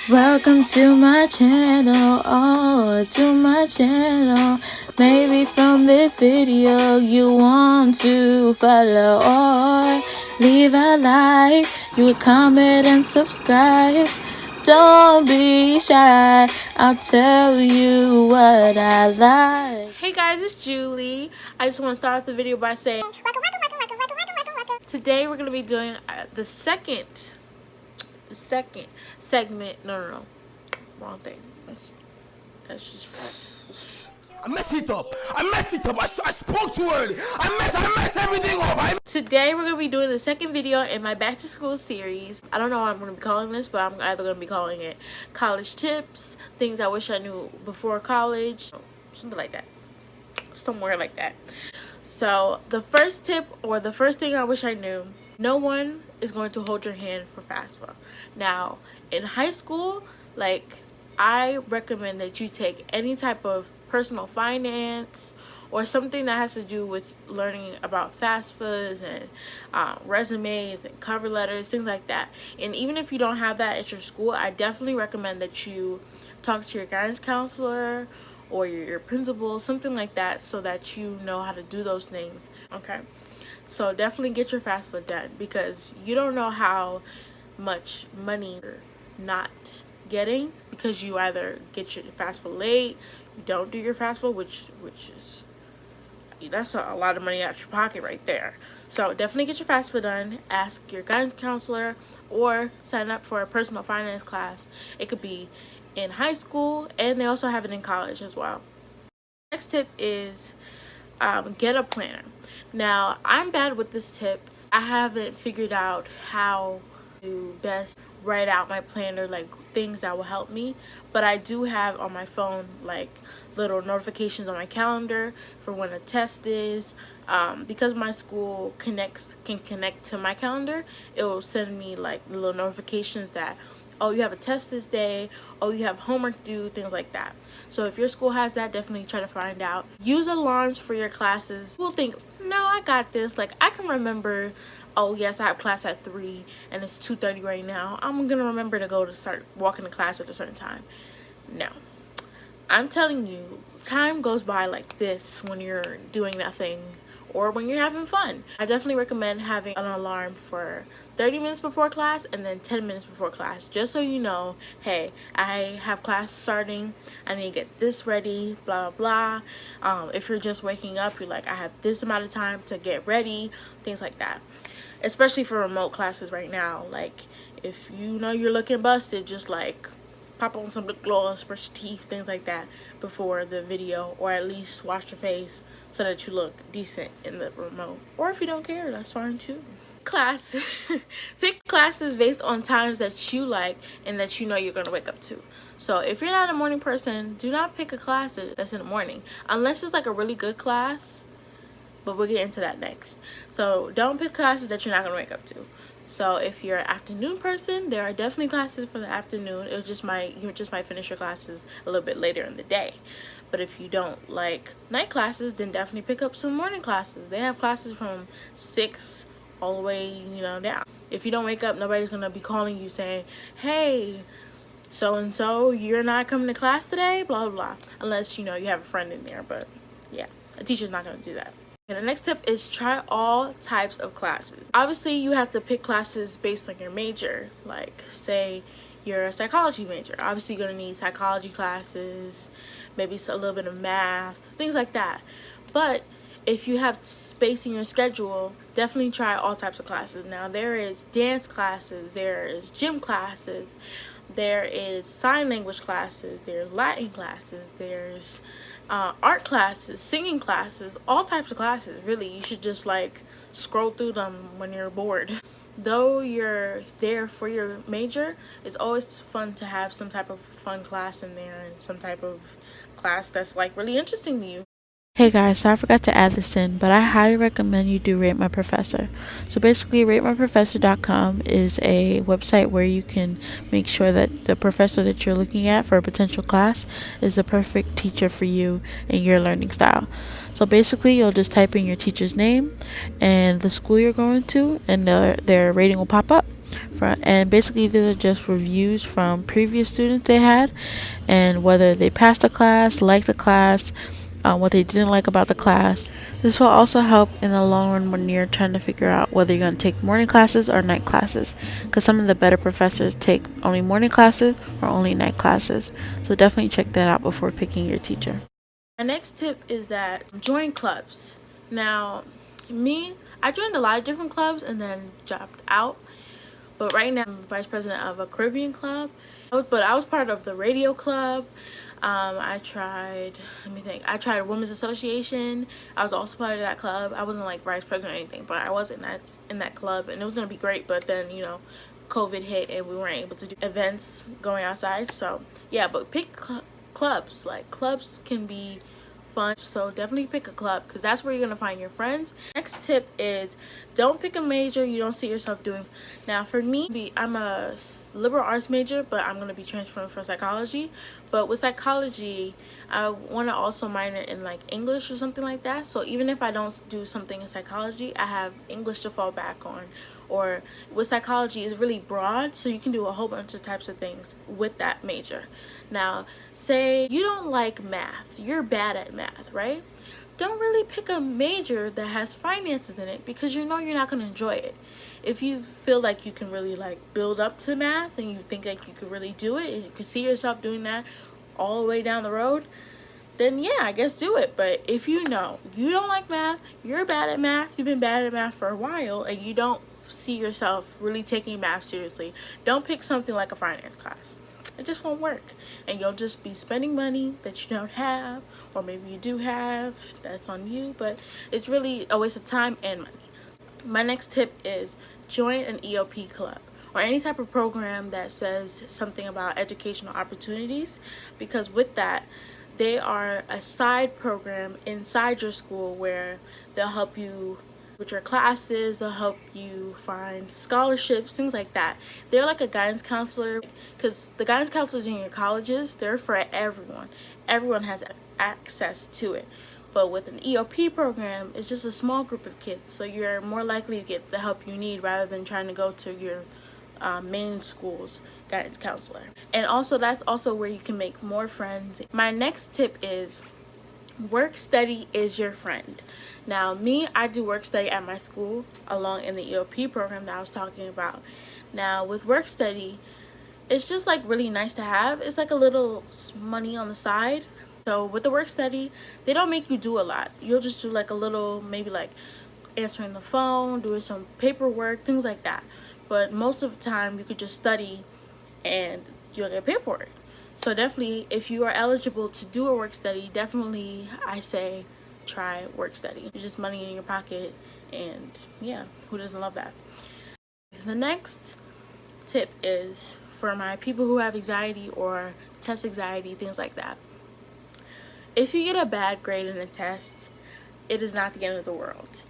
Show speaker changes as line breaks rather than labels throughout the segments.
Welcome to my channel, to my channel. Maybe from this video you want to follow or leave a like, you would comment and subscribe. Don't be shy, I'll tell you what I like. Hey guys, it's Julie. I just want to start off the video by saying today we're going to be doing the second segment. No, wrong thing. That's just.
I messed it up. I spoke too early. I messed everything up.
Today we're gonna be doing the second video in my back to school series. I don't know what I'm gonna be calling this, but I'm either gonna be calling it college tips, things I wish I knew before college, something like that, somewhere like that. So the first tip, or the first thing I wish I knew: no one is going to hold your hand for FAFSA. Now in high school, I recommend that you take any type of personal finance or something that has to do with learning about FAFSAs and resumes and cover letters, things like that. And even if you don't have that at your school, I definitely recommend that you talk to your guidance counselor or your principal, something like that, so that you know how to do those things. Okay, so definitely get your FAFSA done, because you don't know how much money you're not getting because you either get your FAFSA late, you don't do your FAFSA, which is, that's a lot of money out your pocket right there. So definitely get your FAFSA done. Ask your guidance counselor or sign up for a personal finance class. It could be in high school, and they also have it in college as well. Next tip is get a planner. Now I'm bad with this tip. I haven't figured out how to best write out my planner, like things that will help me, but I do have on my phone like little notifications on my calendar for when a test is. Because my school can connect to my calendar, it will send me like little notifications that, oh, you have a test this day, oh, you have homework due, things like that. So if your school has that, definitely try to find out. Use alarms for your classes. People think, no, I got this. Like, I can remember, oh yes, I have class at 3 and it's 2:30 right now. I'm gonna remember to go to start walking to class at a certain time. No. I'm telling you, time goes by like this when you're doing nothing or when you're having fun. I definitely recommend having an alarm for 30 minutes before class and then 10 minutes before class, just so you know, hey, I have class starting, I need to get this ready, blah blah blah. If you're just waking up, you're like, I have this amount of time to get ready, things like that. Especially for remote classes right now, like if you know you're looking busted, just like pop on some lip gloss, brush your teeth, things like that before the video, or at least wash your face so that you look decent in the remote. Or if you don't care, that's fine too. Classes. Pick classes based on times that you like and that you know you're gonna wake up to. So if you're not a morning person, do not pick a class that's in the morning unless it's like a really good class, but we'll get into that next. So don't pick classes that you're not gonna wake up to. So if you're an afternoon person, there are definitely classes for the afternoon. You just might finish your classes a little bit later in the day. But if you don't like night classes, then definitely pick up some morning classes. They have classes from 6 all the way, down. If you don't wake up, nobody's gonna be calling you saying, hey, so and so, you're not coming to class today, blah blah blah, unless you have a friend in there. But yeah, a teacher's not gonna do that. And the next tip is try all types of classes. Obviously, you have to pick classes based on your major. Like, say you're a psychology major. Obviously, you're going to need psychology classes, maybe a little bit of math, things like that. But if you have space in your schedule, definitely try all types of classes. Now, there is dance classes, there is gym classes, there is sign language classes, there's Latin classes, there's art classes, singing classes, all types of classes. Really, you should just like scroll through them when you're bored. Though you're there for your major, it's always fun to have some type of fun class in there and some type of class that's like really interesting to you. Hey guys, so I forgot to add this in, but I highly recommend you do Rate My Professor. So basically, ratemyprofessor.com is a website where you can make sure that the professor that you're looking at for a potential class is the perfect teacher for you and your learning style. So basically, you'll just type in your teacher's name and the school you're going to, and their rating will pop up. And basically these are just reviews from previous students they had, and whether they passed the class, liked the class, what they didn't like about the class. This will also help in the long run when you're trying to figure out whether you're going to take morning classes or night classes, because some of the better professors take only morning classes or only night classes. So definitely check that out before picking your teacher. My next tip is that join clubs. Now, I joined a lot of different clubs and then dropped out. But right now, I'm vice president of a Caribbean club. I was part of the radio club. I tried, let me think. I tried a women's association. I was also part of that club. I wasn't like vice president or anything, but I was in that club, and it was gonna be great. But then COVID hit, and we weren't able to do events going outside. So yeah, but pick clubs. Like clubs can be fun, so definitely pick a club because that's where you're gonna find your friends. Next tip is don't pick a major you don't see yourself doing. Now for me, I'm a liberal arts major, but I'm gonna be transferring for psychology. But with psychology, I want to also minor in like English or something like that, so even if I don't do something in psychology, I have English to fall back on. Or with psychology, it's really broad, so you can do a whole bunch of types of things with that major. Now say you don't like math, you're bad at math, right? Don't really pick a major that has finances in it, because you're not going to enjoy it. If you feel like you can really like build up to math and you think like you could really do it, you could see yourself doing that all the way down the road, then yeah, I guess do it. But if you know you don't like math, you're bad at math, you've been bad at math for a while, and you don't see yourself really taking math seriously, don't pick something like a finance class. It just won't work, and you'll just be spending money that you don't have, or maybe you do have. That's on you, but it's really a waste of time and money. My next tip is join an EOP club or any type of program that says something about educational opportunities, because with that, they are a side program inside your school where they'll help you with your classes, they'll help you find scholarships, things like that. They're like a guidance counselor, because the guidance counselors in your colleges, they're for everyone. Everyone has access to it. But with an EOP program, it's just a small group of kids, so you're more likely to get the help you need rather than trying to go to your main school's guidance counselor. And also, that's also where you can make more friends. My next tip is work study is your friend. Now I do work study at my school along in the EOP program that I was talking about. Now with work study, it's just like really nice to have. It's like a little money on the side. So with the work study, they don't make you do a lot. You'll just do like a little, maybe like answering the phone, doing some paperwork, things like that. But most of the time you could just study and you'll get paid for it. So definitely, if you are eligible to do a work study, definitely I say try work study. It's just money in your pocket, and yeah, who doesn't love that? The next tip is for my people who have anxiety or test anxiety, things like that. If you get a bad grade in a test, it is not the end of the world.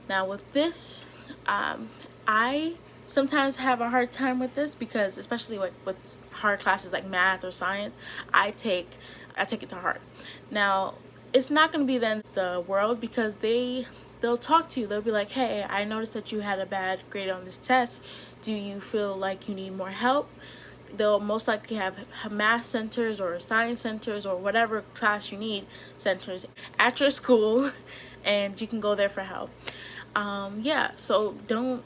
Now with this, I sometimes have a hard time with this, because especially like with hard classes like math or science, I take it to heart. Now it's not going to be the end of the world, because they'll talk to you. They'll be like, hey, I noticed that you had a bad grade on this test. Do you feel like you need more help? They'll most likely have math centers or science centers or whatever class you need centers at your school, and you can go there for help. Yeah, so don't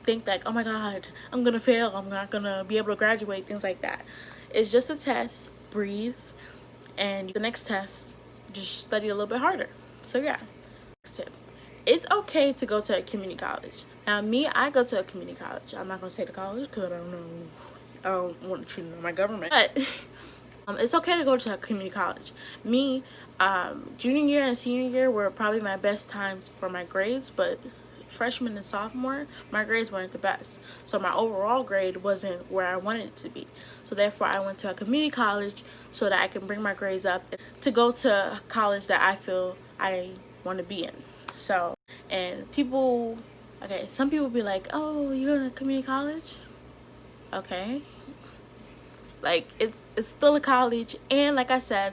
think like, oh my god, I'm gonna fail, I'm not gonna be able to graduate, things like that. It's just a test. Breathe, and the next test, just study a little bit harder. So yeah. Next tip, it's okay to go to a community college. Now I go to a community college. I'm not gonna say the college because I don't want to treat it on my government, but it's okay to go to a community college. Junior year and senior year were probably my best times for my grades, but freshman and sophomore, my grades weren't the best. So my overall grade wasn't where I wanted it to be. So therefore, I went to a community college so that I can bring my grades up to go to a college that I feel I want to be in. So, and some people be like, oh, you're going to community college? Okay. Like, it's still a college, and like I said,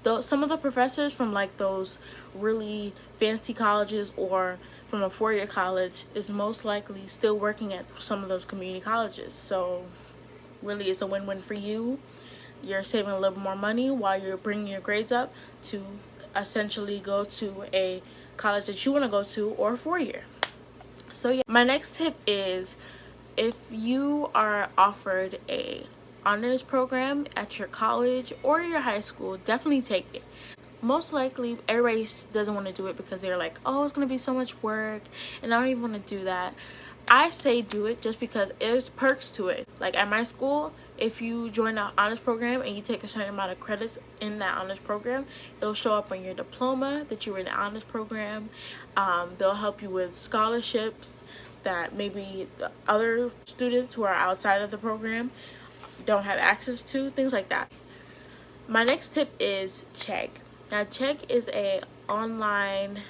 though some of the professors from like those really fancy colleges or from a four-year college is most likely still working at some of those community colleges. So really it's a win-win for you. You're saving a little more money while you're bringing your grades up to essentially go to a college that you want to go to, or a four-year. So yeah, my next tip is, if you are offered a honors program at your college or your high school, definitely take it. Most likely everybody doesn't want to do it because they're like, oh, it's gonna be so much work and I don't even want to do that. I say do it just because there's perks to it. Like at my school, if you join an honors program and you take a certain amount of credits in that honors program, it'll show up on your diploma that you were in the honors program. They'll help you with scholarships that maybe the other students who are outside of the program don't have access to, things like that. My next tip is Chegg. Now Chegg is a online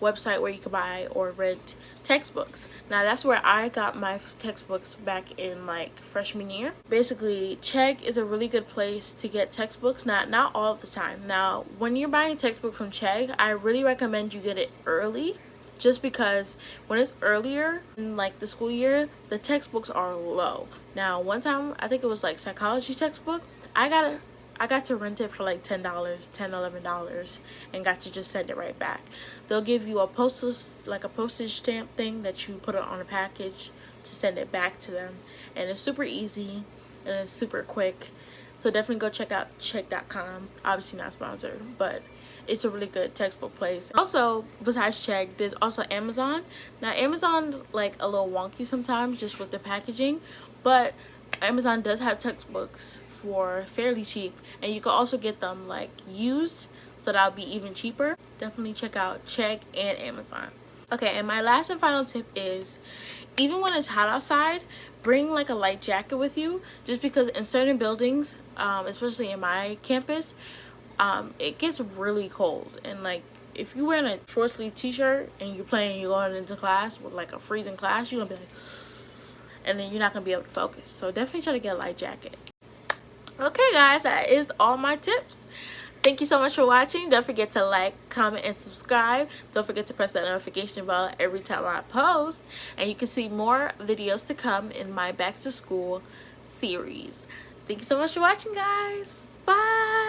website where you can buy or rent textbooks. Now that's where I got my textbooks back in like freshman year. Basically, Chegg is a really good place to get textbooks, not all of the time. Now when you're buying a textbook from Chegg, I really recommend you get it early, just because when it's earlier in like the school year, the textbooks are low. Now one time, I think it was like psychology textbook, I got to rent it for like $10, $11, and got to just send it right back. They'll give you a postage stamp thing that you put it on a package to send it back to them, and it's super easy and it's super quick. So definitely go check out Chegg.com. Obviously not sponsored, but it's a really good textbook place. Also, besides Chegg, there's also Amazon. Now Amazon's like a little wonky sometimes just with the packaging, but Amazon does have textbooks for fairly cheap, and you can also get them like used, so that'll be even cheaper. Definitely check out Chegg and Amazon. Okay, and my last and final tip is, even when it's hot outside, bring like a light jacket with you, just because in certain buildings, especially in my campus, it gets really cold, and like if you're wearing a short sleeve t-shirt and you're going into class with like a freezing class, you're gonna be like, and then you're not gonna be able to focus. So definitely try to get a light jacket. Okay guys, that is all my tips. Thank you so much for watching. Don't forget to like, comment, and subscribe. Don't forget to press that notification bell every time I post, and you can see more videos to come in my back to school series. Thank you so much for watching, guys. Bye.